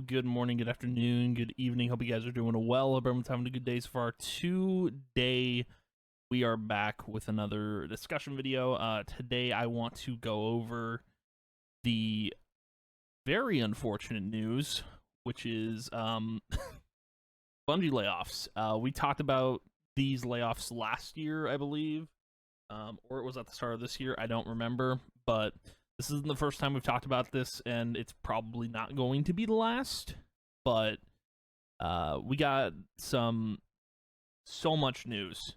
good morning, good afternoon, good evening. Hope you guys are doing well. Hope everyone's having a good day so far. Today, we are back with another discussion video. Today, I want to go over the very unfortunate news, which is Bungie layoffs. We talked about these layoffs last year, I believe, or it was at the start of this year. I don't remember, but this isn't the first time we've talked about this, and it's probably not going to be the last, but we got so much news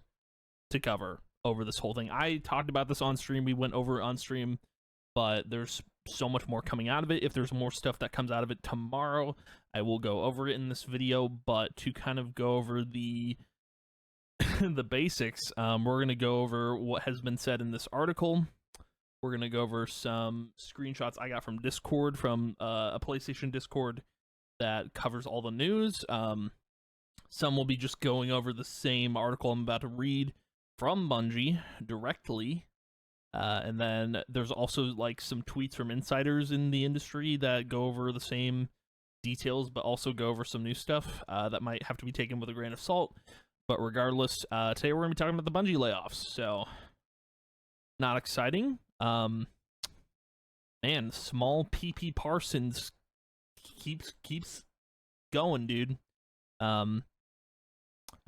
to cover over this whole thing. I talked about this on stream, we went over it on stream, but there's so much more coming out of it. If there's more stuff that comes out of it tomorrow, I will go over it in this video, but to kind of go over the the basics, we're going to go over what has been said in this article. We're going to go over some screenshots I got from Discord, from a PlayStation Discord that covers all the news. Some will be just going over the same article I'm about to read from Bungie directly. And then there's also like some tweets from insiders in the industry that go over the same details, but also go over some new stuff that might have to be taken with a grain of salt. But regardless, today we're going to be talking about the Bungie layoffs. So, not exciting. Man, small PP Parsons keeps going, dude. I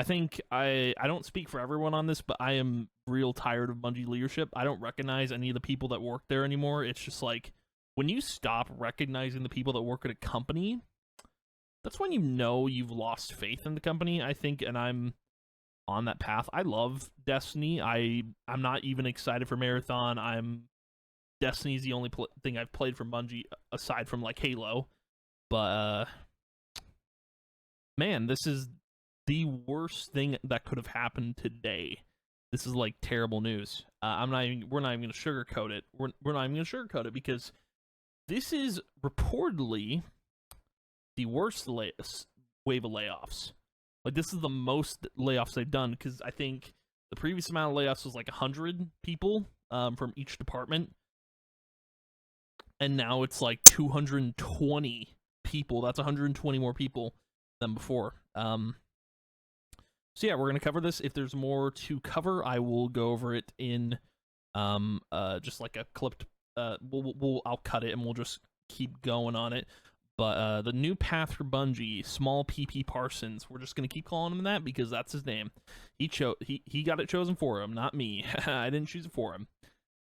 think I don't speak for everyone on this, but I am real tired of Bungie leadership. I don't recognize any of the people that work there anymore. It's just like, when you stop recognizing the people that work at a company, that's when you know you've lost faith in the company, I think, and I'm on that path. I love Destiny. I'm not even excited for Marathon. Destiny is the only thing I've played from Bungie aside from like Halo. But man, this is the worst thing that could have happened today. This is like terrible news. We're not even going to sugarcoat it. We're not even going to sugarcoat it because this is reportedly the worst wave of layoffs. Like, this is the most layoffs they've done, because I think the previous amount of layoffs was like 100 people from each department. And now it's like 220 people. That's 120 more people than before. So yeah, we're going to cover this. If there's more to cover, I will go over it in just like a clipped... I'll cut it and we'll just keep going on it. But the new path for Bungie, small PP Parsons, we're just going to keep calling him that because that's his name. He got it chosen for him, not me. I didn't choose it for him.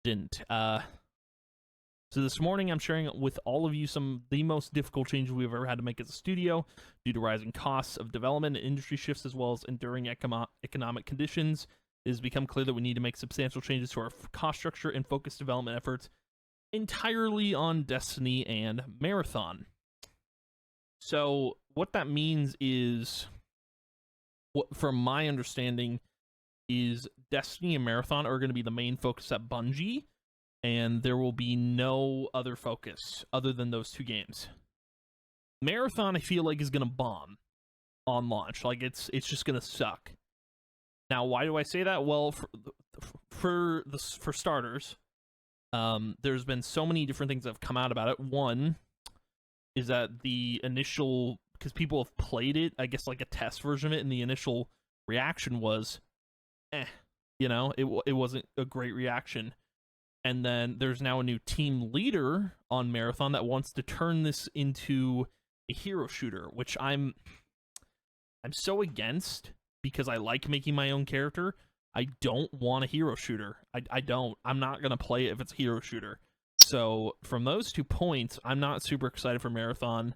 Didn't. So this morning I'm sharing with all of you some of the most difficult changes we've ever had to make as a studio due to rising costs of development and industry shifts, as well as enduring economic conditions. It has become clear that we need to make substantial changes to our cost structure and focus development efforts entirely on Destiny and Marathon. So what that means is, from my understanding, is Destiny and Marathon are going to be the main focus at Bungie, and there will be no other focus other than those two games. Marathon, I feel like, is going to bomb on launch. Like, it's just going to suck. Now, why do I say that? Well, for starters, there's been so many different things that have come out about it. One is that the initial, because people have played it, I guess like a test version of it, and the initial reaction was, you know, it wasn't a great reaction. And then there's now a new team leader on Marathon that wants to turn this into a hero shooter, which I'm so against, because I like making my own character. I don't want a hero shooter. I don't. I'm not going to play it if it's a hero shooter. So from those 2 points, I'm not super excited for Marathon.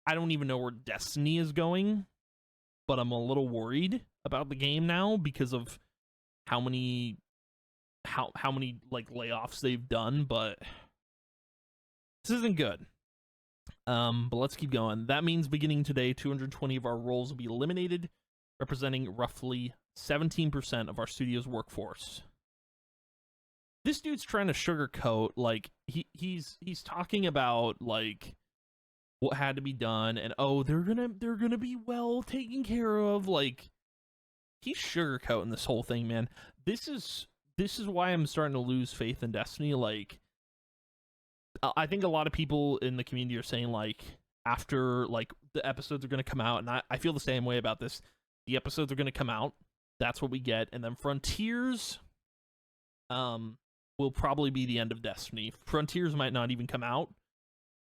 I don't even know where Destiny is going, but I'm a little worried about the game now because of how many like layoffs they've done, but this isn't good. But let's keep going. That means beginning today, 220 of our roles will be eliminated, representing roughly 17% of our studio's workforce. This dude's trying to sugarcoat, like, he's talking about like what had to be done, and oh, they're gonna be well taken care of. Like, he's sugarcoating this whole thing, man. This is why I'm starting to lose faith in Destiny. Like, I think a lot of people in the community are saying, like, after like the episodes are going to come out, and I feel the same way about this. The episodes are going to come out. That's what we get, and then Frontiers will probably be the end of Destiny. Frontiers might not even come out,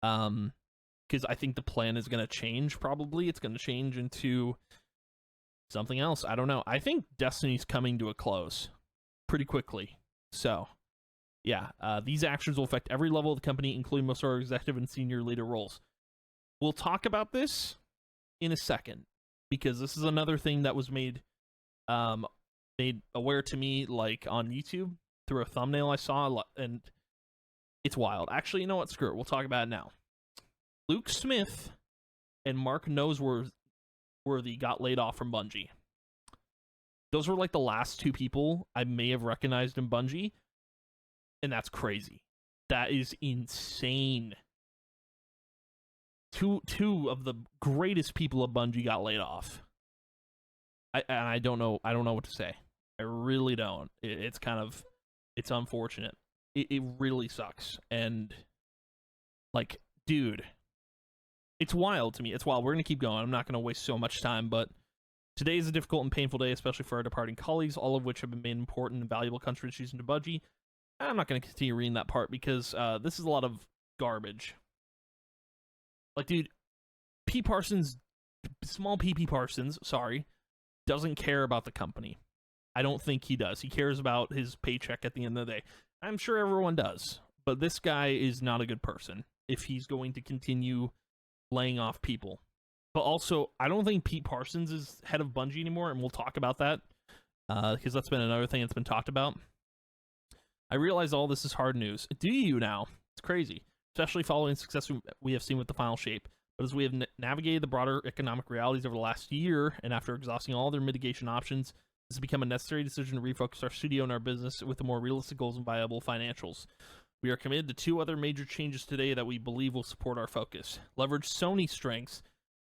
because I think the plan is going to change. Probably it's going to change into something else. I don't know. I think Destiny's coming to a close pretty quickly. So yeah, these actions will affect every level of the company, including most of our executive and senior leader roles. We'll talk about this in a second, because this is another thing that was made aware to me, like on YouTube through a thumbnail I saw, and it's wild. Actually, you know what? Screw it. We'll talk about it now. Luke Smith and Mark Noseworthy got laid off from Bungie. Those were like the last two people I may have recognized in Bungie, and that's crazy. That is insane. Two of the greatest people of Bungie got laid off. I don't know what to say. I really don't. It's unfortunate. It really sucks. And like, dude, it's wild to me. It's wild. We're gonna keep going. I'm not gonna waste so much time, but today is a difficult and painful day, especially for our departing colleagues, all of which have been made important and valuable contributions to Bungie. I'm not gonna continue reading that part because this is a lot of garbage. Like, dude, small P. Parsons, sorry, doesn't care about the company. I don't think he does. He cares about his paycheck at the end of the day. I'm sure everyone does, but this guy is not a good person if he's going to continue laying off people. But also, I don't think Pete Parsons is head of Bungie anymore, and we'll talk about that, because that's been another thing that's been talked about. I realize all this is hard news. Do you now? It's crazy, especially following the success we have seen with the final shape. But as we have navigated the broader economic realities over the last year, and after exhausting all their mitigation options, this has become a necessary decision to refocus our studio and our business with the more realistic goals and viable financials. We are committed to two other major changes today that we believe will support our focus. Leverage Sony's strengths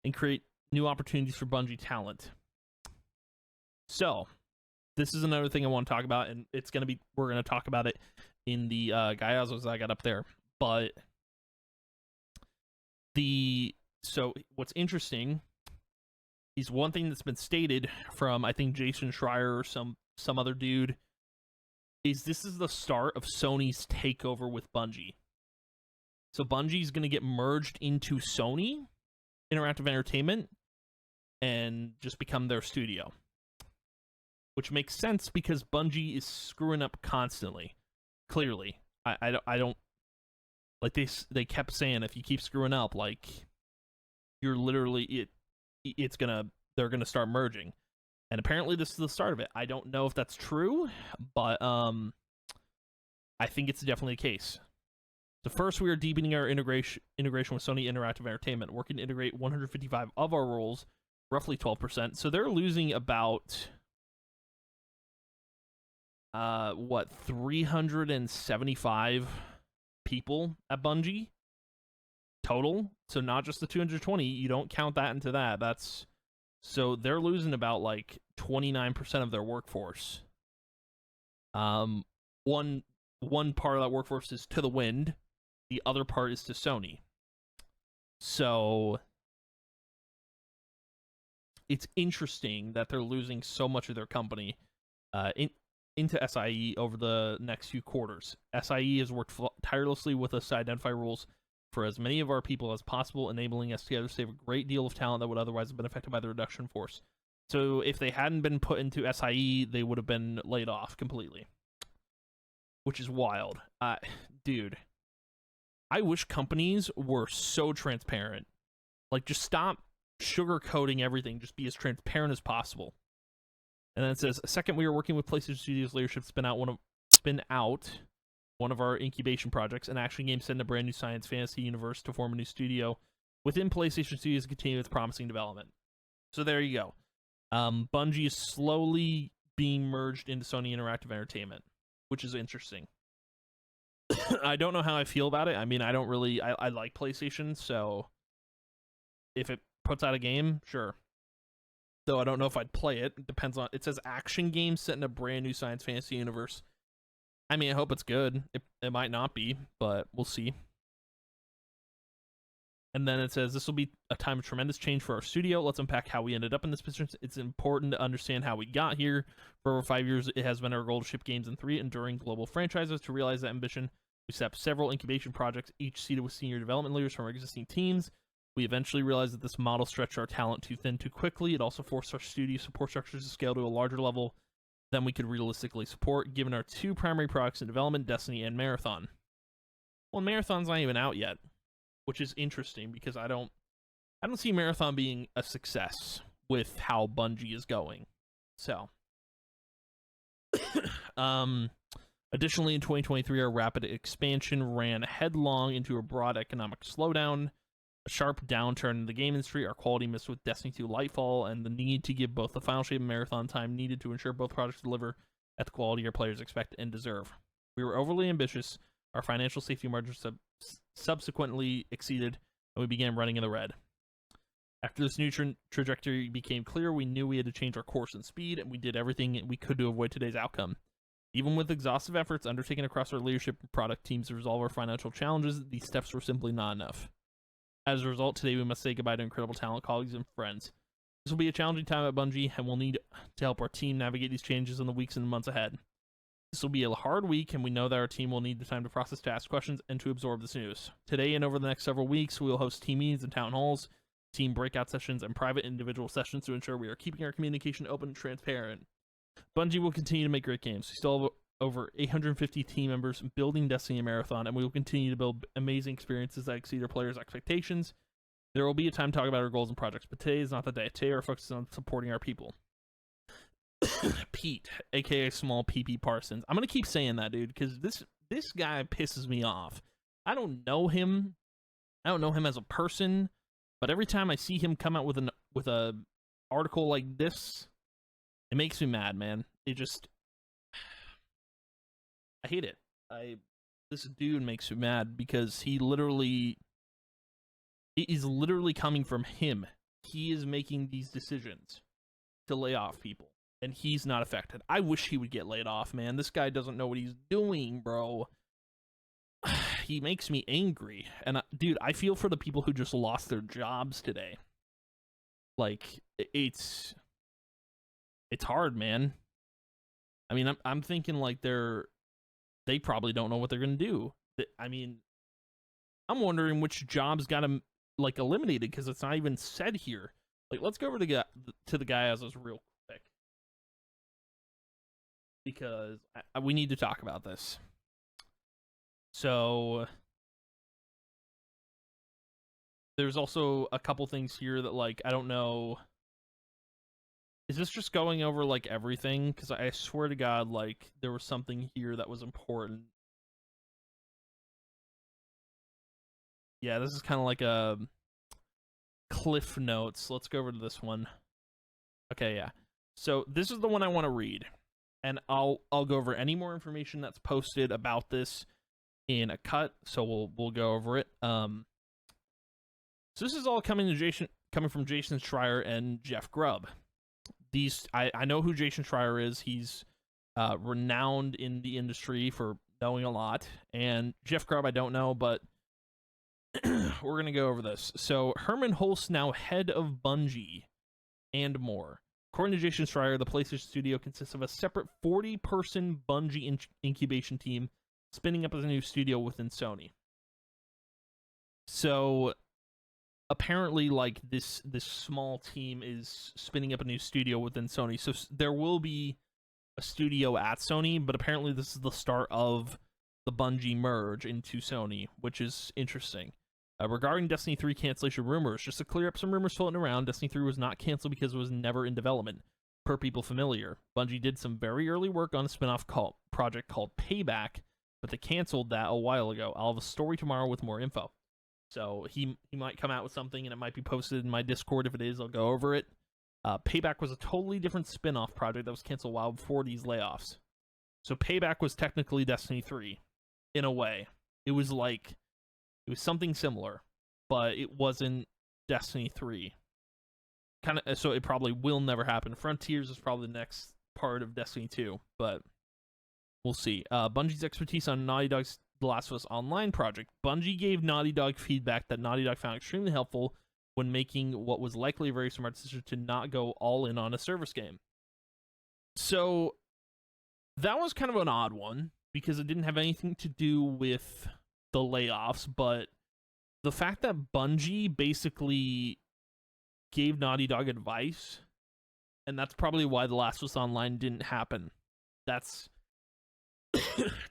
and create new opportunities for Bungie talent. So, this is another thing I want to talk about, and we're going to talk about it in the Gaiazos I got up there. But so what's interesting is one thing that's been stated from, I think, Jason Schreier or some other dude, is this is the start of Sony's takeover with Bungie. So Bungie's going to get merged into Sony Interactive Entertainment and just become their studio. Which makes sense because Bungie is screwing up constantly. Clearly. I don't like they kept saying if you keep screwing up, like you're literally they're gonna start merging. And apparently this is the start of it. I don't know if that's true, but I think it's definitely the case. So first, we are deepening our integration with Sony Interactive Entertainment, working to integrate 155 of our roles, roughly 12%. So they're losing about 375 people at Bungie total. So not just the 220. You don't count that into that. So they're losing about like 29% of their workforce. One part of that workforce is to the wind. The other part is to Sony. So it's interesting that they're losing so much of their company into SIE over the next few quarters. SIE has worked tirelessly with us to identify roles for as many of our people as possible, enabling us together to save a great deal of talent that would otherwise have been affected by the reduction force. So if they hadn't been put into SIE, they would have been laid off completely. Which is wild. Dude, I wish companies were so transparent. Like, just stop sugarcoating everything. Just be as transparent as possible. And then it says, second, we are working with PlayStation Studios leadership to spin out one of our incubation projects, an action game set in a brand new science fantasy universe to form a new studio within PlayStation Studios to continue its promising development. So there you go. Bungie is slowly being merged into Sony Interactive Entertainment, which is interesting. I don't know how I feel about it. I mean, I like PlayStation, so if it puts out a game, sure. Though I don't know if I'd play it. It depends on... It says action game set in a brand new science fantasy universe. I mean, I hope it's good. It might not be, but we'll see. And then it says, this will be a time of tremendous change for our studio. Let's unpack how we ended up in this position. It's important to understand how we got here. For over 5 years, it has been our goal to ship games in 3 enduring global franchises. To realize that ambition, we set up several incubation projects, each seated with senior development leaders from our existing teams. We eventually realized that this model stretched our talent too thin too quickly. It also forced our studio support structures to scale to a larger level than we could realistically support, given our 2 primary products in development, Destiny and Marathon. Well, Marathon's not even out yet, which is interesting because I don't see Marathon being a success with how Bungie is going. So, additionally, in 2023, our rapid expansion ran headlong into a broad economic slowdown, a sharp downturn in the game industry, our quality missed with Destiny 2 Lightfall, and the need to give both the final shape and Marathon time needed to ensure both products deliver at the quality our players expect and deserve. We were overly ambitious. Our financial safety margins subsequently exceeded, and we began running in the red. After this new trajectory became clear, we knew we had to change our course and speed, and we did everything we could to avoid today's outcome. Even with exhaustive efforts undertaken across our leadership and product teams to resolve our financial challenges, these steps were simply not enough. As a result, today we must say goodbye to incredible talent, colleagues, and friends. This will be a challenging time at Bungie, and we'll need to help our team navigate these changes in the weeks and months ahead. This will be a hard week, and we know that our team will need the time to process, to ask questions, and to absorb this news. Today and over the next several weeks, we will host team meetings and town halls, team breakout sessions, and private individual sessions to ensure we are keeping our communication open and transparent. Bungie will continue to make great games. We still have over 850 team members building Destiny and Marathon, and we will continue to build amazing experiences that exceed our players' expectations. There will be a time to talk about our goals and projects, but today is not the day. Today our focus is on supporting our people. Pete, aka Small PP Parsons. I'm gonna keep saying that, dude, because this guy pisses me off. I don't know him. I don't know him as a person, but every time I see him come out with a article like this, it makes me mad, man. I hate it. This dude makes me mad because it is literally coming from him. He is making these decisions to lay off people, and he's not affected. I wish he would get laid off, man. This guy doesn't know what he's doing, bro. He makes me angry. And dude, I feel for the people who just lost their jobs today. Like, it's hard, man. I mean, I'm thinking like they probably don't know what they're gonna do. I mean, I'm wondering which jobs got him like eliminated because it's not even said here. Like, let's go over to the guy as this real quick because we need to talk about this. So there's also a couple things here that, like, I don't know. Is this just going over like everything? Because I swear to God, like, there was something here that was important. Yeah, this is kind of like a cliff notes. Let's go over to this one. Okay, yeah. So this is the one I want to read, and I'll go over any more information that's posted about this in a cut. So we'll go over it. So this is all coming from Jason Schreier and Jeff Grubb. I know who Jason Schreier is. He's renowned in the industry for knowing a lot, and Jeff Grubb I don't know, but we're gonna go over this. So Herman Hulst, now head of Bungie, and more. According to Jason Schreier, the PlayStation Studio consists of a separate 40-person Bungie incubation team spinning up as a new studio within Sony. So apparently, like, this small team is spinning up a new studio within Sony. So there will be a studio at Sony, but apparently this is the start of the Bungie merge into Sony, which is interesting. Regarding Destiny 3 cancellation rumors, just to clear up some rumors floating around, Destiny 3 was not canceled because it was never in development, per people familiar. Bungie did some very early work on a spin-off project called Payback, but they canceled that a while ago. I'll have a story tomorrow with more info. So he might come out with something, and it might be posted in my Discord. If it is, I'll go over it. Payback was a totally different spin-off project that was canceled a while before these layoffs. So Payback was technically Destiny 3, in a way. It was something similar, but it wasn't Destiny 3. So it probably will never happen. Frontiers is probably the next part of Destiny 2, but we'll see. Bungie's expertise on Naughty Dog's The Last of Us Online project. Bungie gave Naughty Dog feedback that Naughty Dog found extremely helpful when making what was likely a very smart decision to not go all in on a service game. So that was kind of an odd one because it didn't have anything to do with the layoffs, but the fact that Bungie basically gave Naughty Dog advice, and that's probably why The Last of Us Online didn't happen. That's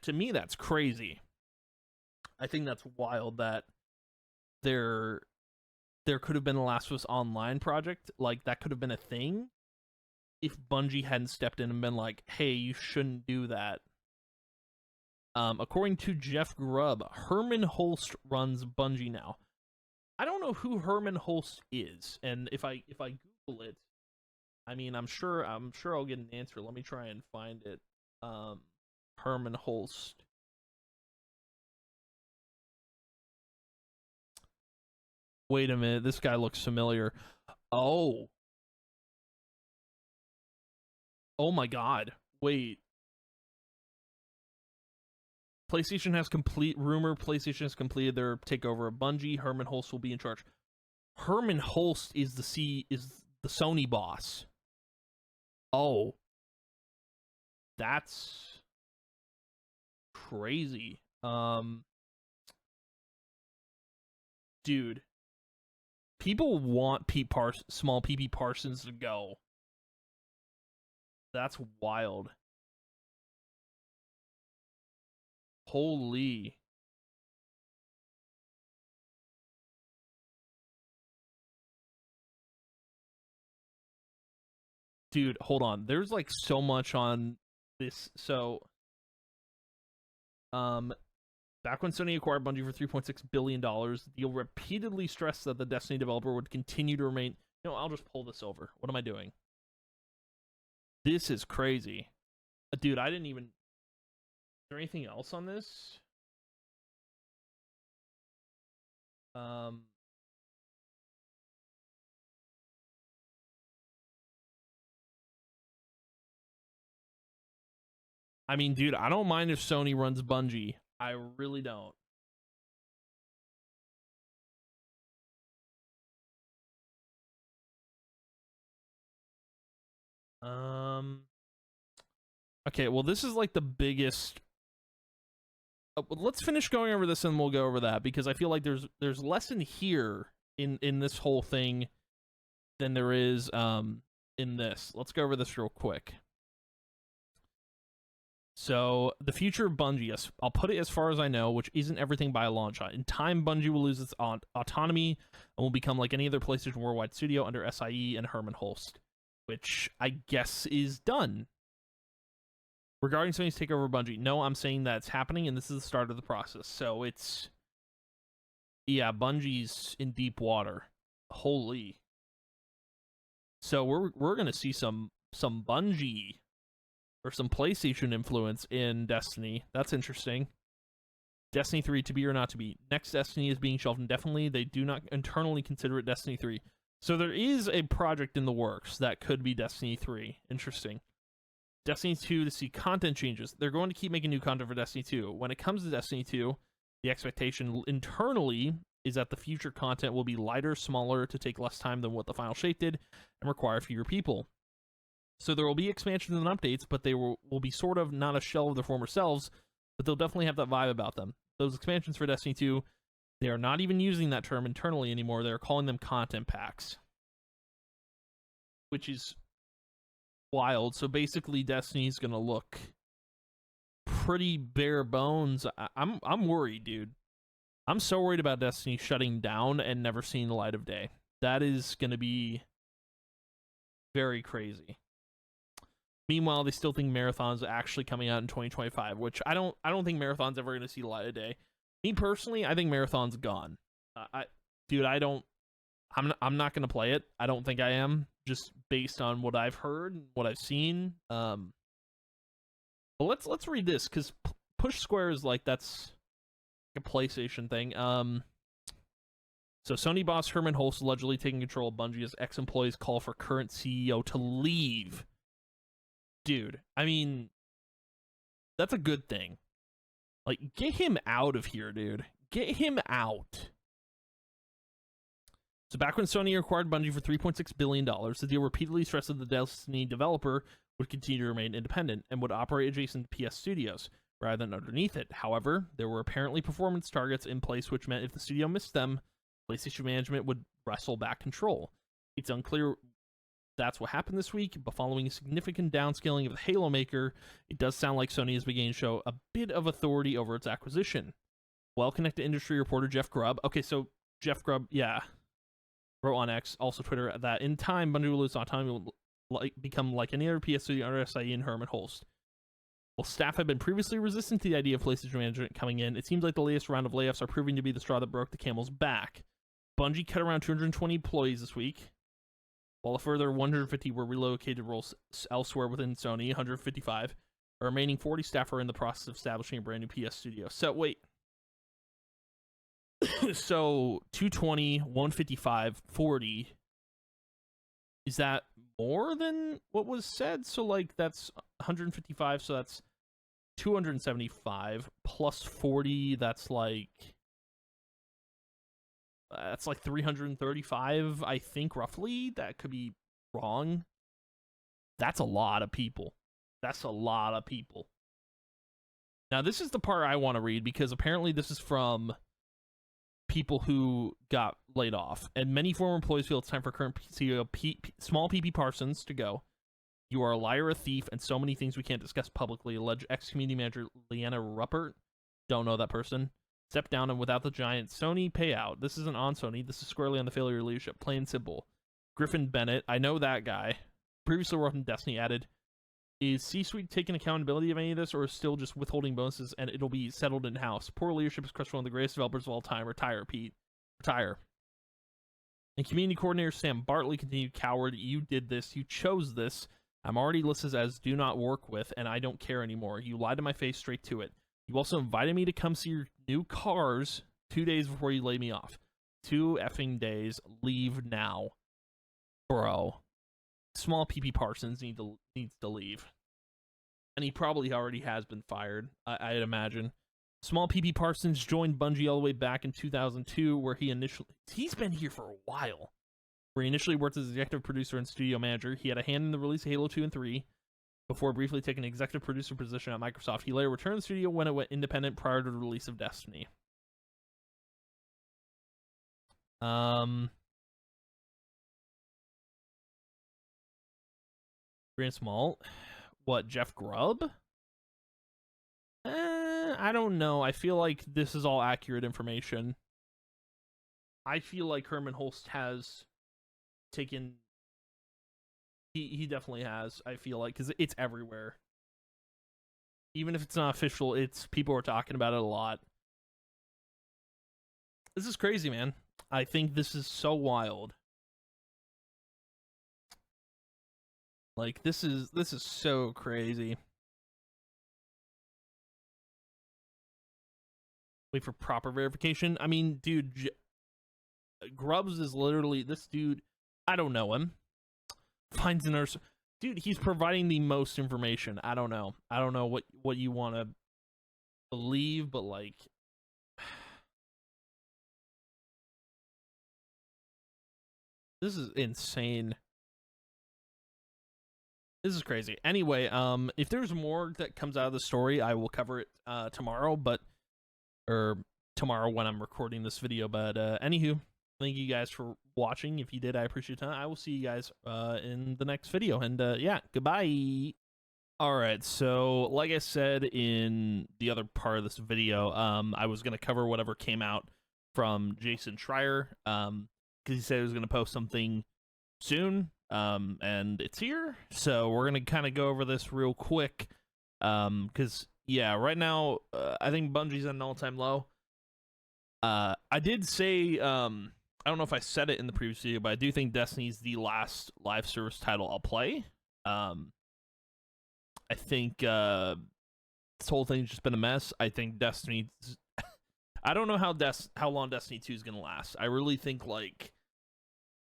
to me, that's crazy. I think that's wild that there could have been a Last of Us Online project, like that could have been a thing if Bungie hadn't stepped in and been like, hey, you shouldn't do that. According to Jeff Grubb, Herman Holst runs Bungie now. I don't know who Herman Holst is, and if I Google it, I mean, I'm sure I'll get an answer. Let me try and find it. Herman Holst. Wait a minute, this guy looks familiar. Oh my god. Wait. PlayStation has completed their takeover of Bungie. Herman Holst will be in charge. Herman Holst is the Sony boss. Oh. That's crazy. Dude. People want small PP Parsons to go. That's wild. Holy. Dude, hold on. There's like so much on this. So, back when Sony acquired Bungie for $3.6 billion, the deal repeatedly stressed that the Destiny developer would continue to remain... No, I'll just pull this over. What am I doing? This is crazy. Dude, I didn't even... Is there anything else on this? I mean, dude, I don't mind if Sony runs Bungie. I really don't. Okay, well, this is like the biggest... let's finish going over this and we'll go over that, because I feel like there's less in here in this whole thing than there is in this. Let's go over this real quick. So, the future of Bungie, I'll put it as far as I know, which isn't everything by a long shot. In time, Bungie will lose its autonomy and will become like any other PlayStation Worldwide studio under SIE and Herman Holst, which I guess is done. Regarding Sony's takeover of Bungie, no, I'm saying that it's happening, and this is the start of the process. So it's... Yeah, Bungie's in deep water. Holy. So we're gonna see some Bungie... or some PlayStation influence in Destiny. That's interesting. Destiny 3, to be or not to be. Next Destiny is being shelved indefinitely. They do not internally consider it Destiny 3. So there is a project in the works that could be Destiny 3. Interesting. Destiny 2 to see content changes. They're going to keep making new content for Destiny 2. When it comes to Destiny 2, the expectation internally is that the future content will be lighter, smaller, to take less time than what the final shape did, and require fewer people. So there will be expansions and updates, but they will be sort of not a shell of their former selves, but they'll definitely have that vibe about them. Those expansions for Destiny 2, they are not even using that term internally anymore. They're calling them content packs, which is wild. So basically, Destiny's gonna look pretty bare bones. I'm worried, dude. I'm so worried about Destiny shutting down and never seeing the light of day. That is gonna be very crazy. Meanwhile, they still think Marathon's actually coming out in 2025, which I don't think Marathon's ever gonna see the light of day. Me personally, I think Marathon's gone. I'm not gonna play it. I don't think I am, just based on what I've heard and what I've seen. But let's read this, because Push Square is like, that's a PlayStation thing. So Sony boss Herman Holst allegedly taking control of Bungie as ex-employees call for current CEO to leave. Dude, I mean, that's a good thing. Like, get him out of here, dude. Get him out. So back when Sony acquired Bungie for $3.6 billion, the deal repeatedly stressed that the Destiny developer would continue to remain independent and would operate adjacent to PS Studios, rather than underneath it. However, there were apparently performance targets in place, which meant if the studio missed them, PlayStation management would wrestle back control. It's unclear that's what happened this week, but following a significant downscaling of the Halo maker, it does sound like Sony is beginning to show a bit of authority over its acquisition. Well-connected industry reporter Jeff Grubb. Okay, so Jeff Grubb, yeah, wrote on X, also Twitter, that in time, Bungie will lose autonomy, will become like any other PS studio under SIE and Herman Holst. While staff had been previously resistant to the idea of PlayStation management coming in, it seems like the latest round of layoffs are proving to be the straw that broke the camel's back. Bungie cut around 220 employees this week, while a further 150 were relocated roles elsewhere within Sony, 155. The remaining 40 staff are in the process of establishing a brand new PS studio. So, wait. So, 220, 155, 40. Is that more than what was said? So, like, that's 155, so that's 275 plus 40, that's like 335, I think, roughly. That could be wrong. That's a lot of people. That's a lot of people. Now, this is the part I want to read, because apparently this is from people who got laid off, and many former employees feel it's time for current CEO Small PP Parsons to go. You are a liar, a thief, and so many things we can't discuss publicly, alleged ex-community manager Leanna Ruppert. Don't know that person. Step down, and without the giant Sony payout. This isn't on Sony. This is squarely on the failure of leadership. Plain and simple. Griffin Bennett, I know that guy. Previously worked in Destiny, added, is C-Suite taking accountability of any of this, or is still just withholding bonuses and it'll be settled in-house? Poor leadership has crushed one of the greatest developers of all time. Retire, Pete. Retire. And community coordinator Sam Bartley continued, coward, you did this. You chose this. I'm already listed as do not work with, and I don't care anymore. You lied to my face, straight to it. You also invited me to come see your new cars 2 days before you laid me off. 2 effing days. Leave now. Bro. Small PP Parsons needs to leave. And he probably already has been fired, I'd imagine. Small PP Parsons joined Bungie all the way back in 2002, where he's been here for a while. Where he initially worked as executive producer and studio manager. He had a hand in the release of Halo 2 and 3, before briefly taking an executive producer position at Microsoft. He later returned to the studio when it went independent prior to the release of Destiny. Grand Small. What, Jeff Grubb? I don't know. I feel like this is all accurate information. I feel like Herman Holst has taken... He definitely has, I feel like, because it's everywhere. Even if it's not official, people are talking about it a lot. This is crazy, man. I think this is so wild. Like, this is so crazy. Wait for proper verification. I mean, dude, Grubbs is literally this dude. I don't know him. Finds a nurse. Dude, he's providing the most information. I don't know. I don't know what you want to believe, but like, this is insane. This is crazy. Anyway, if there's more that comes out of the story, I will cover it tomorrow, or tomorrow when I'm recording this video. But anywho, thank you guys for watching. If you did, I appreciate it. I will see you guys in the next video. And yeah, goodbye. Alright, so like I said in the other part of this video, I was going to cover whatever came out from Jason Schreier, because he said he was going to post something soon, and it's here. So we're going to kind of go over this real quick, because, yeah, right now, I think Bungie's at an all-time low. I did say, I don't know if I said it in the previous video, but I do think Destiny's the last live service title I'll play. I think this whole thing's just been a mess. I think Destiny... I don't know how long Destiny 2 is going to last. I really think, like,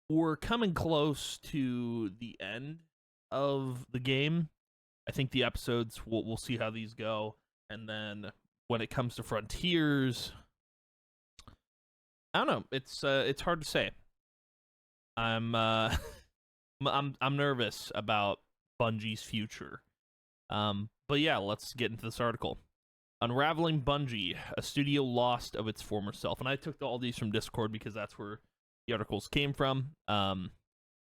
we're coming close to the end of the game. I think the episodes, we'll see how these go. And then when it comes to Frontiers, I don't know. It's hard to say. I'm I'm nervous about Bungie's future. But yeah, let's get into this article. Unraveling Bungie, a studio lost of its former self. And I took all these from Discord because that's where the articles came from.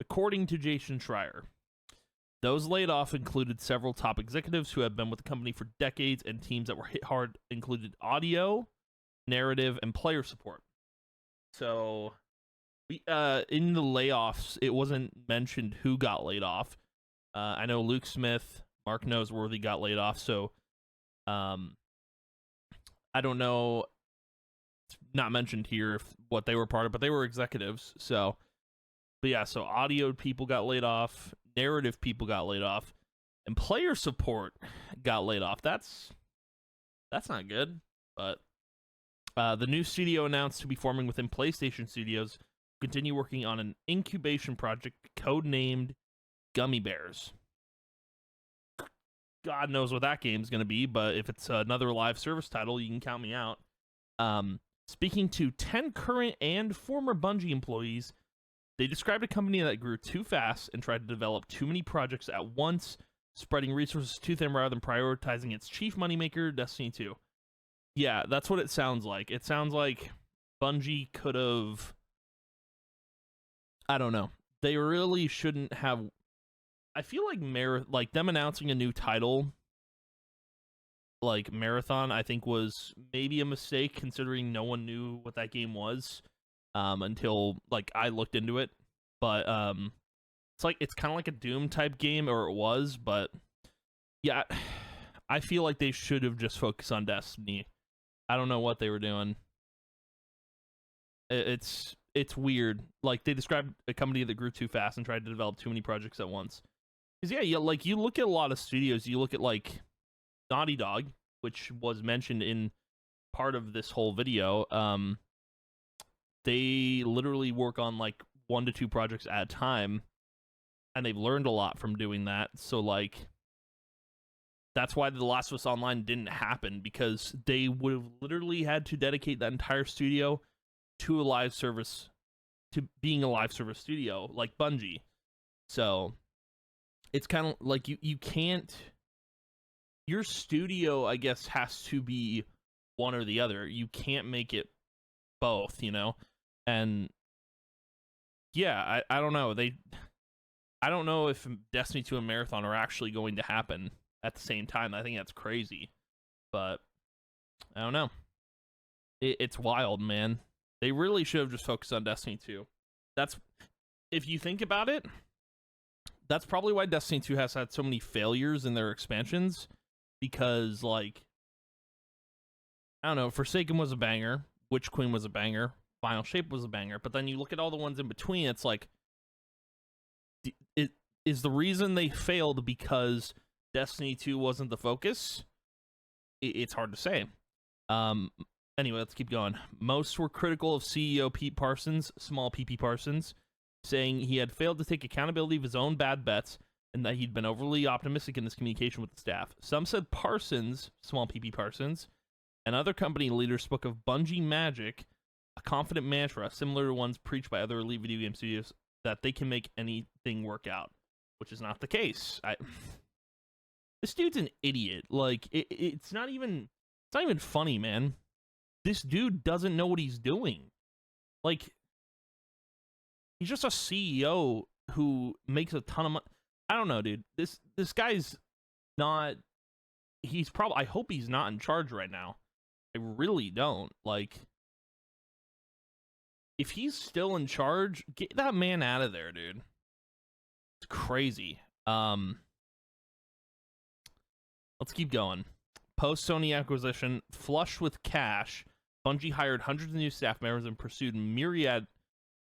According to Jason Schreier, those laid off included several top executives who have been with the company for decades, and teams that were hit hard included audio, narrative, and player support. So, in the layoffs, it wasn't mentioned who got laid off. I know Luke Smith, Mark Noseworthy got laid off, so I don't know. It's not mentioned here what they were part of, but they were executives. So, but yeah, so audio people got laid off, narrative people got laid off, and player support got laid off. That's not good. But the new studio announced to be forming within PlayStation Studios continue working on an incubation project codenamed Gummy Bears. God knows what that game's going to be, but if it's another live service title, you can count me out. Speaking to 10 current and former Bungie employees, they described a company that grew too fast and tried to develop too many projects at once, spreading resources to them rather than prioritizing its chief moneymaker, Destiny 2. Yeah, that's what it sounds like. It sounds like Bungie could have... I don't know. They really shouldn't have... I feel like them announcing a new title, like Marathon, I think was maybe a mistake considering no one knew what that game was until like I looked into it. But it's kind of like a Doom type game, or it was. But yeah, I feel like they should have just focused on Destiny. I don't know what they were doing. It's weird. Like they described a company that grew too fast and tried to develop too many projects at once. Because yeah, like you look at a lot of studios, you look at like Naughty Dog, which was mentioned in part of this whole video. They literally work on like 1 to 2 projects at a time, and they've learned a lot from doing that. So like, that's why The Last of Us Online didn't happen, because they would have literally had to dedicate that entire studio to a live service, to being a live service studio like Bungie. So it's kind of like you can't, your studio, I guess, has to be one or the other. You can't make it both, you know? And yeah, I don't know. I don't know if Destiny 2 and Marathon are actually going to happen at the same time. I think that's crazy. But I don't know. It's wild, man. They really should have just focused on Destiny 2. That's, if you think about it, that's probably why Destiny 2 has had so many failures in their expansions, because, like, I don't know, Forsaken was a banger, Witch Queen was a banger, Final Shape was a banger, but then you look at all the ones in between, it's like, is the reason they failed because Destiny 2 wasn't the focus? It's hard to say. Anyway, let's keep going. Most were critical of CEO Pete Parsons, small PP Parsons, saying he had failed to take accountability of his own bad bets and that he'd been overly optimistic in his communication with the staff. Some said Parsons, small PP Parsons, and other company leaders spoke of Bungie Magic, a confident mantra similar to ones preached by other elite video game studios, that they can make anything work out, which is not the case. This dude's an idiot. Like, it's not even funny, man. This dude doesn't know what he's doing. Like, he's just a CEO who makes a ton of money. I don't know, dude. This guy's not... He's probably... I hope he's not in charge right now. I really don't. Like, if he's still in charge, get that man out of there, dude. It's crazy. Let's keep going. Post-Sony acquisition, flush with cash, Bungie hired hundreds of new staff members and pursued myriad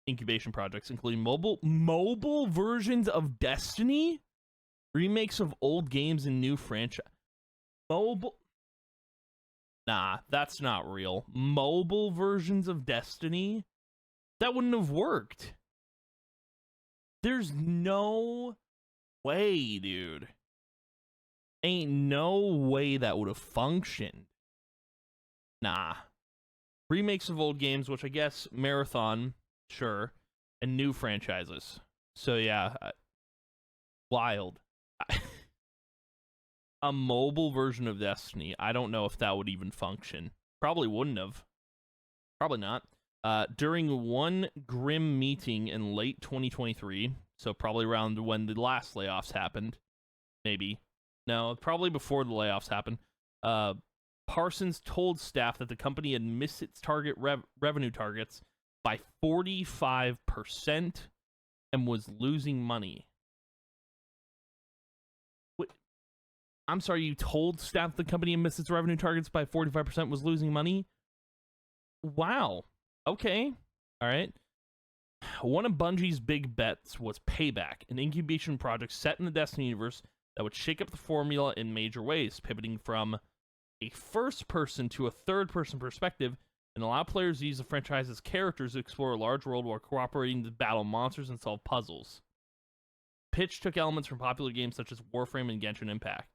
incubation projects, including mobile versions of Destiny, remakes of old games, and new franchise. Mobile? Nah, that's not real. Mobile versions of Destiny? That wouldn't have worked. There's no way, dude. Ain't no way that would have functioned. Nah. Remakes of old games, which I guess Marathon, sure, and new franchises. So yeah, wild. A mobile version of Destiny. I don't know if that would even function. Probably wouldn't have. Probably not. During one grim meeting in late 2023, so probably around when the last layoffs happened, maybe. No, probably before the layoffs happened. Parsons told staff that the company had missed its target revenue targets by 45% and was losing money. What? I'm sorry, you told staff the company had missed its revenue targets by 45% was losing money? Wow. Okay. All right. One of Bungie's big bets was Payback, an incubation project set in the Destiny universe that would shake up the formula in major ways, pivoting from a first-person to a third-person perspective and allow players to use the franchise's characters to explore a large world while cooperating to battle monsters and solve puzzles. Pitch took elements from popular games such as Warframe and Genshin Impact.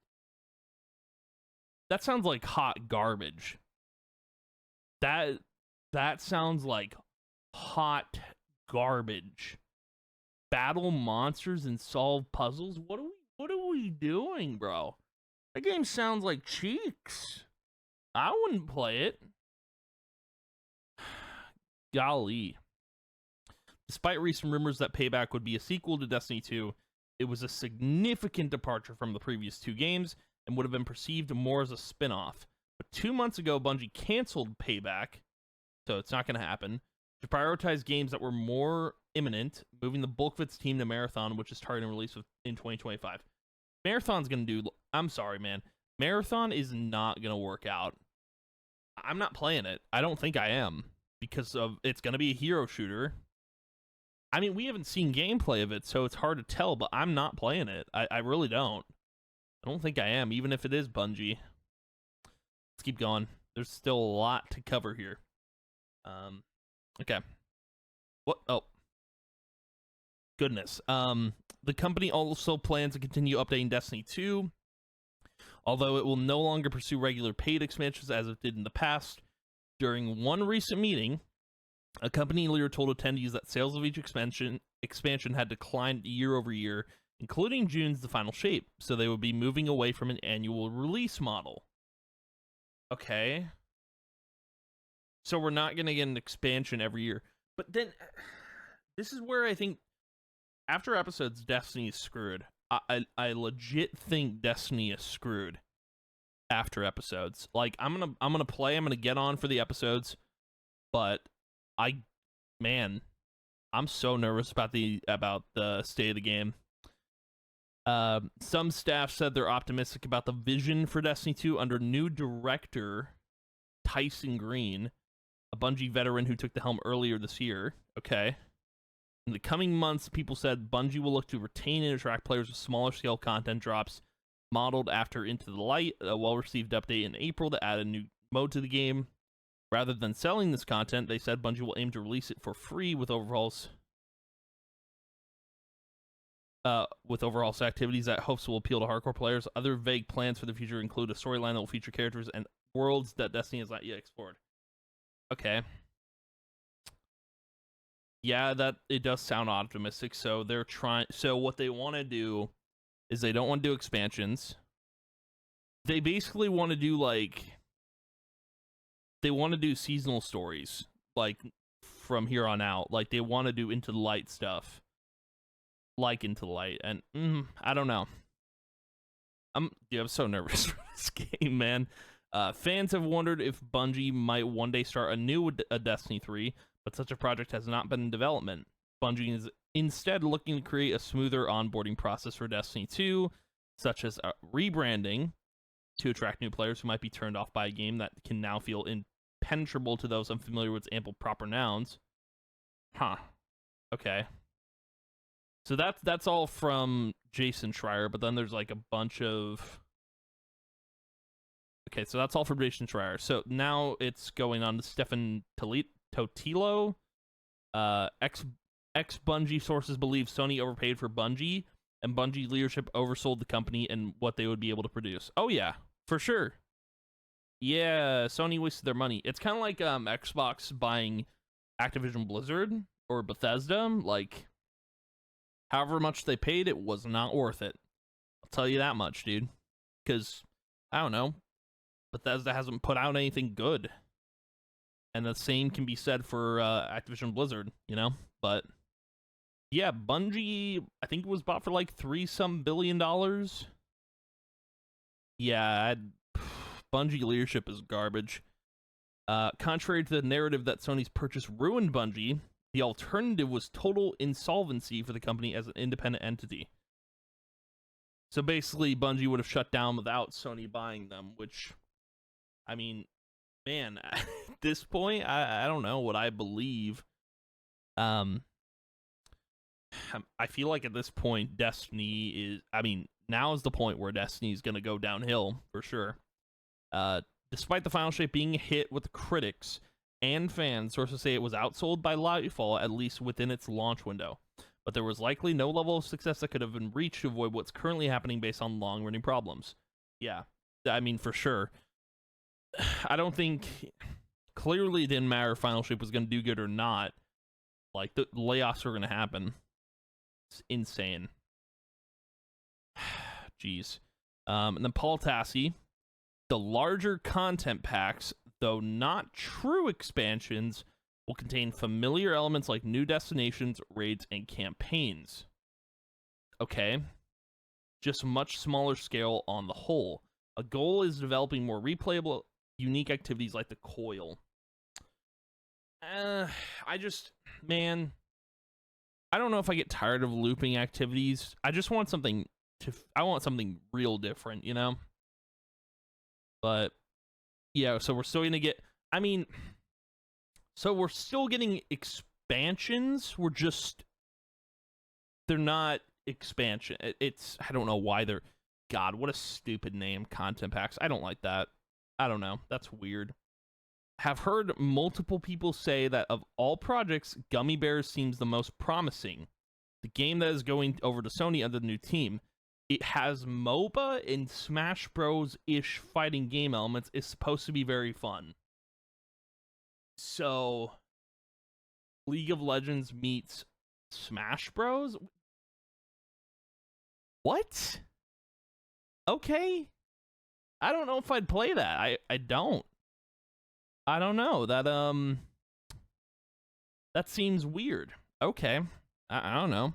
That sounds like hot garbage. That sounds like hot garbage. Battle monsters and solve puzzles? What are we doing, bro? That game sounds like cheeks. I wouldn't play it. Golly. Despite recent rumors that Payback would be a sequel to Destiny 2, it was a significant departure from the previous two games and would have been perceived more as a spin-off. But 2 months ago, Bungie canceled Payback, so it's not going to happen, to prioritize games that were more imminent, moving the bulk of its team to Marathon, which is targeting release in 2025. Marathon's going to do... I'm sorry, man. Marathon is not going to work out. I'm not playing it. I don't think I am. Because of it's going to be a hero shooter. I mean, we haven't seen gameplay of it, so it's hard to tell, but I'm not playing it. I really don't. I don't think I am, even if it is Bungie. Let's keep going. There's still a lot to cover here. Okay. What? Oh. Goodness. The company also plans to continue updating Destiny 2, although it will no longer pursue regular paid expansions as it did in the past. During one recent meeting, a company leader told attendees that sales of each expansion had declined year over year, including June's The Final Shape, so they would be moving away from an annual release model. Okay. So we're not going to get an expansion every year. But then, this is where I think, after episodes, Destiny is screwed. I legit think Destiny is screwed after episodes. Like, I'm gonna play, I'm gonna get on for the episodes, but man, I'm so nervous about the state of the game. Some staff said they're optimistic about the vision for Destiny 2 under new director Tyson Green, a Bungie veteran who took the helm earlier this year. Okay. In the coming months, people said Bungie will look to retain and attract players with smaller scale content drops modeled after Into the Light, a well-received update in April that added a new mode to the game. Rather than selling this content, they said Bungie will aim to release it for free with overhauls activities that hopes will appeal to hardcore players. Other vague plans for the future include a storyline that will feature characters and worlds that Destiny has not yet explored. Okay. Yeah, that it does sound optimistic. So they're trying. So what they want to do is they don't want to do expansions. They basically want to do they want to do seasonal stories like from here on out. Like they want to do Into the Light stuff, like Into the Light, and I don't know. I'm so nervous for this game, man. Fans have wondered if Bungie might one day start a Destiny 3. But such a project has not been in development. Bungie is instead looking to create a smoother onboarding process for Destiny 2, such as rebranding to attract new players who might be turned off by a game that can now feel impenetrable to those unfamiliar with its ample proper nouns. Huh. Okay. So that's all from Jason Schreier, but then there's like a bunch of... Okay, so that's all from Jason Schreier. So now it's going on to Stefan Totilo. Ex-Bungie sources believe Sony overpaid for Bungie, and Bungie leadership oversold the company and what they would be able to produce. Oh yeah, for sure. Yeah, Sony wasted their money. It's kind of like Xbox buying Activision Blizzard or Bethesda. Like, however much they paid, it was not worth it. I'll tell you that much, dude. Because, I don't know, Bethesda hasn't put out anything good. And the same can be said for Activision Blizzard, you know? But, yeah, Bungie, I think it was bought for like $3 billion. Yeah, Bungie leadership is garbage. Contrary to the narrative that Sony's purchase ruined Bungie, the alternative was total insolvency for the company as an independent entity. So basically, Bungie would have shut down without Sony buying them, which, I mean, man, at this point, I don't know what I believe. I feel like at this point, Destiny is, I mean, now is the point where Destiny is going to go downhill, for sure. Despite the final shape being a hit with critics and fans, sources say it was outsold by Lightfall, at least within its launch window. But there was likely no level of success that could have been reached to avoid what's currently happening based on long-running problems. Yeah, I mean, for sure. I don't think... Clearly it didn't matter if Final Shape was going to do good or not. Like, the layoffs were going to happen. It's insane. Jeez. And then Paul Tassi. The larger content packs, though not true expansions, will contain familiar elements like new destinations, raids, and campaigns. Okay. Just much smaller scale on the whole. A goal is developing more replayable, unique activities like the coil. Man, I don't know if I get tired of looping activities. I just want something I want something real different, you know? But, yeah, so we're still going to get, I mean, so we're still getting expansions. They're not expansion. It's, I don't know why they're, God, what a stupid name, content packs. I don't like that. I don't know. That's weird. Have heard multiple people say that of all projects, Gummy Bears seems the most promising. The game that is going over to Sony under the new team. It has MOBA and Smash Bros-ish fighting game elements. It's supposed to be very fun. So, League of Legends meets Smash Bros? What? Okay. I don't know if I'd play that. I don't. I don't know. That seems weird. Okay. I don't know.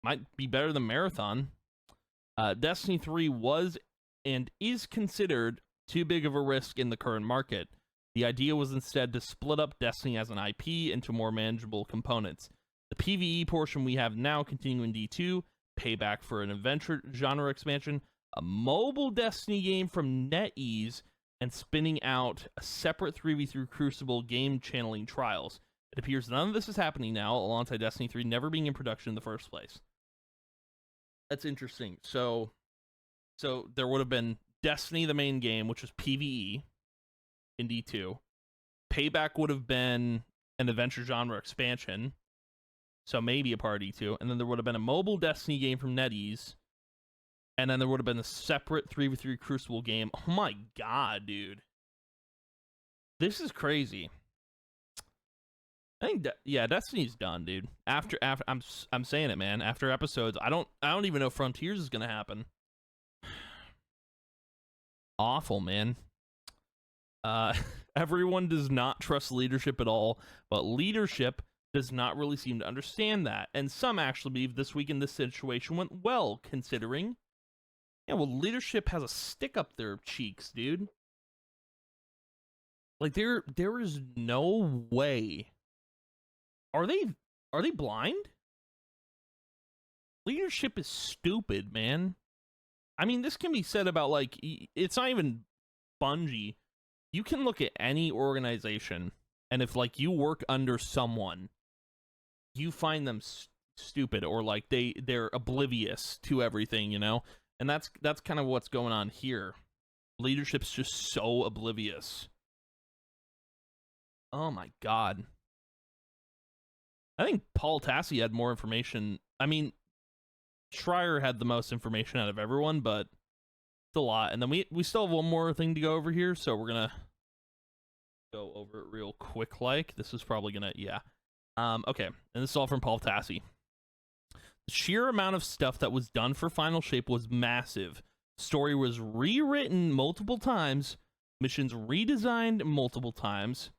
Might be better than Marathon. Destiny 3 was and is considered too big of a risk in the current market. The idea was instead to split up Destiny as an IP into more manageable components. The PvE portion we have now continue in D2, payback for an adventure genre expansion, a mobile Destiny game from NetEase, and spinning out a separate 3v3 Crucible game channeling trials. It appears none of this is happening now, alongside Destiny 3 never being in production in the first place. That's interesting. So there would have been Destiny, the main game, which was PvE in D2. Payback would have been an adventure genre expansion, so maybe a part of D2. And then there would have been a mobile Destiny game from NetEase. And then there would have been a separate 3v3 Crucible game. Oh my god, dude. This is crazy. I think Destiny's done, dude. After I'm saying it, man. After episodes, I don't even know if Frontiers is gonna happen. Awful, man. Everyone does not trust leadership at all, but leadership does not really seem to understand that. And some actually believe this week in this situation went well, considering. Yeah, well, leadership has a stick up their cheeks, dude. Like there is no way. Are they blind? Leadership is stupid, man. I mean, this can be said about, like, it's not even Bungie. You can look at any organization, and if, like, you work under someone, you find them stupid, or, like, they're oblivious to everything, you know? And that's kind of what's going on here. Leadership's just so oblivious. Oh my god. I think Paul Tassi had more information. I mean, Schreier had the most information out of everyone, but a lot. And then we still have one more thing to go over here, so we're gonna go over it real quick. Like this is probably gonna okay, and this is all from Paul Tassi. The sheer amount of stuff that was done for Final Shape was massive. Story was rewritten multiple times, missions redesigned multiple times.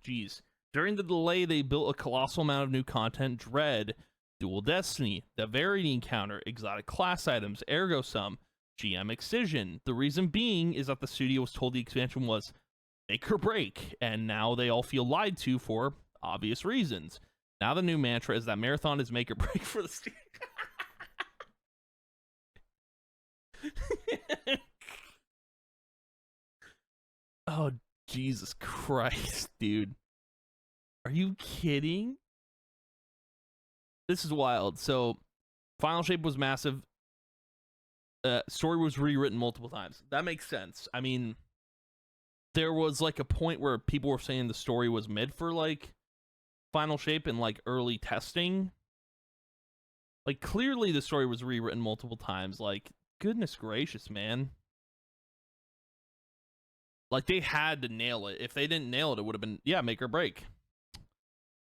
Jeez. During the delay, they built a colossal amount of new content: Dread, Dual Destiny, the Verity Encounter, exotic class items, Ergo Sum, GM Excision. The reason being is that the studio was told the expansion was make or break, and now they all feel lied to for obvious reasons. Now the new mantra is that Marathon is make or break for the studio. Oh, Jesus Christ, dude. Are you kidding? This is wild. So, Final Shape was massive. Story was rewritten multiple times. That makes sense. I mean, there was like a point where people were saying the story was mid for like Final Shape and like early testing. Like, clearly the story was rewritten multiple times. Like, goodness gracious, man. Like, they had to nail it. If they didn't nail it, it would have been, yeah, make or break.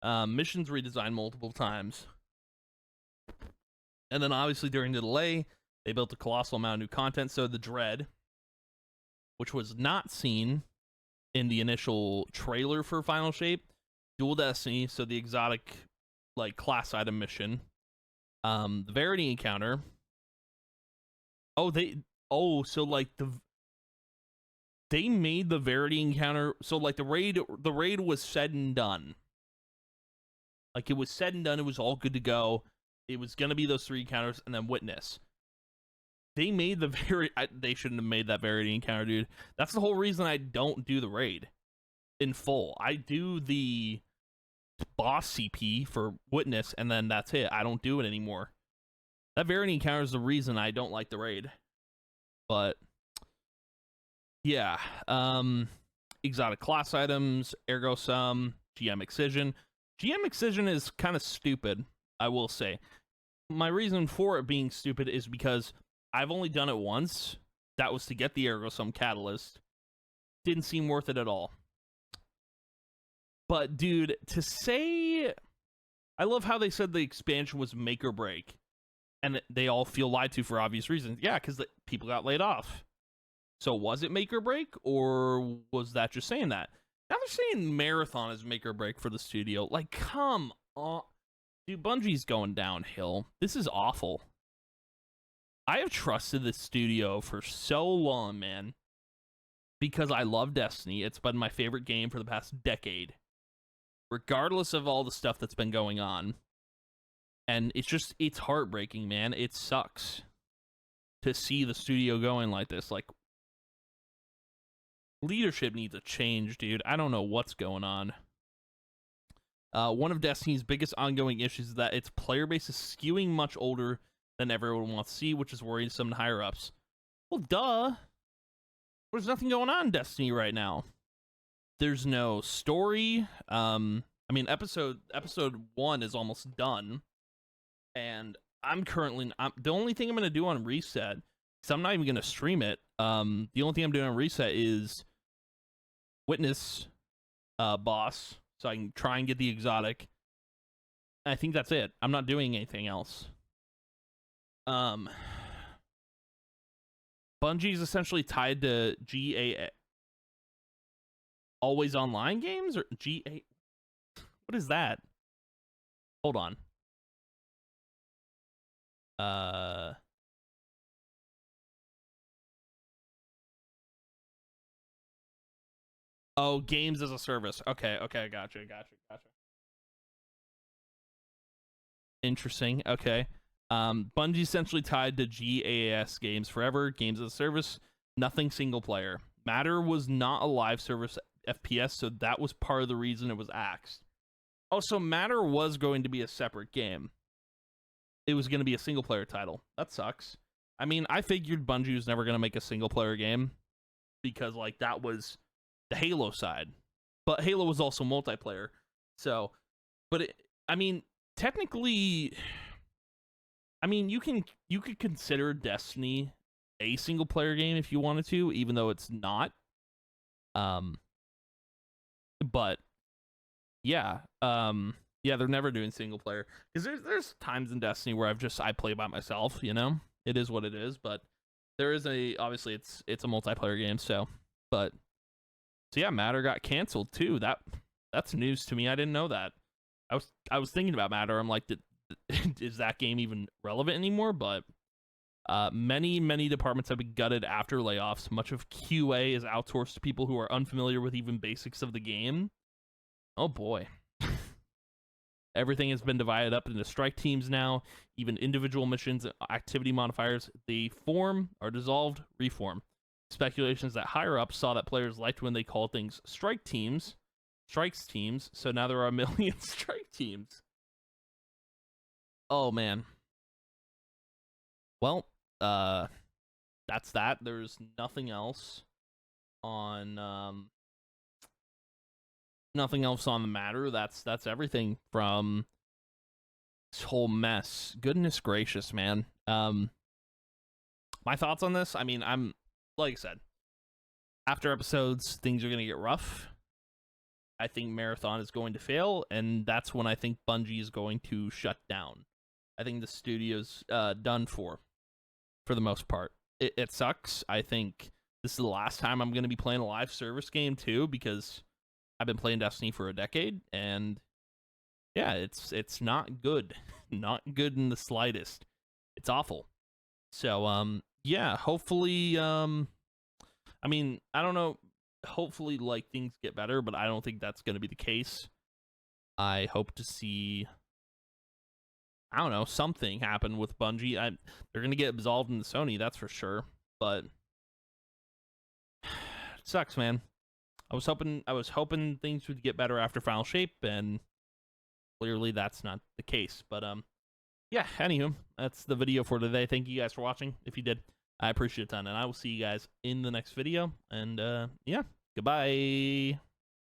Missions redesigned multiple times. And then, obviously, during the delay, they built a colossal amount of new content. So, the Dread, which was not seen in the initial trailer for Final Shape. Dual Destiny, so the exotic, like, class item mission. The Verity Encounter. So, like, they made the Verity Encounter, so like the raid was said and done. Like, it was said and done, it was all good to go. It was gonna be those 3 encounters and then Witness. They made they shouldn't have made that Verity Encounter, dude. That's the whole reason I don't do the raid in full. I do the boss CP for Witness and then that's it. I don't do it anymore. That Verity Encounter is the reason I don't like the raid. But yeah, exotic class items, Ergo Sum, GM Excision. GM Excision is kind of stupid, I will say. My reason for it being stupid is because I've only done it once. That was to get the Ergo Sum Catalyst. Didn't seem worth it at all. But, dude, to say... I love how they said the expansion was make or break. And they all feel lied to for obvious reasons. Yeah, because people got laid off. So was it make or break, or was that just saying that? Now they're saying Marathon is make or break for the studio. Like, come on. Dude, Bungie's going downhill. This is awful. I have trusted this studio for so long, man. Because I love Destiny. It's been my favorite game for the past decade. Regardless of all the stuff that's been going on. And it's heartbreaking, man. It sucks to see the studio going like this. Like, leadership needs a change, dude. I don't know what's going on. One of Destiny's biggest ongoing issues is that its player base is skewing much older than everyone wants to see, which is worrisome to higher ups. Well, duh. There's nothing going on in Destiny right now. There's no story. I mean, episode 1 is almost done. And the only thing I'm going to do on Reset, because I'm not even going to stream it, the only thing I'm doing on Reset is Witness boss, so I can try and get the exotic. I think that's it. I'm not doing anything else. Bungie's essentially tied to GA always online games, or GA. What is that? Hold on. Oh, games as a service. Okay, gotcha. Interesting. Okay. Bungie essentially tied to GAS games forever, games as a service, nothing single player. Matter was not a live service FPS, so that was part of the reason it was axed. Also, Matter was going to be a separate game. It was going to be a single player title. That sucks. I mean, I figured Bungie was never going to make a single player game because, like, that was the Halo side. But Halo was also multiplayer. So, but I mean, technically, I mean, you could consider Destiny a single player game if you wanted to, even though it's not. But yeah, yeah, they're never doing single player because there's times in Destiny where I play by myself. You know, it is what it is. But there is obviously it's a multiplayer game. So yeah, Matter got canceled too. That's news to me. I didn't know that. I was thinking about Matter. I'm like, is that game even relevant anymore? But many departments have been gutted after layoffs. Much of QA is outsourced to people who are unfamiliar with even basics of the game. Oh boy. Everything has been divided up into strike teams now. Even individual missions, activity modifiers, they form, are dissolved, reform. Speculations that higher ups saw that players liked when they called things strikes teams, so now there are a million strike teams. Oh man. Well, that's that. There's nothing else on the matter. That's everything from this whole mess. Goodness gracious, man. My thoughts on this, I mean, I'm like I said, after episodes, things are going to get rough. I think Marathon is going to fail, and that's when I think Bungie is going to shut down. I think the studio's done for the most part. It sucks. I think this is the last time I'm going to be playing a live service game too, because I've been playing Destiny for a decade, and yeah, it's not good. Not good in the slightest. It's awful. So yeah, hopefully I mean, I don't know, hopefully like things get better, but I don't think that's going to be the case. I hope to see, I don't know, something happen with Bungie. They're going to get absolved in the Sony, that's for sure, but it sucks, man. I was hoping things would get better after Final Shape, and clearly that's not the case. But yeah, anywho, that's the video for today. Thank you guys for watching. If you did, I appreciate it a ton, and I will see you guys in the next video. And yeah, goodbye.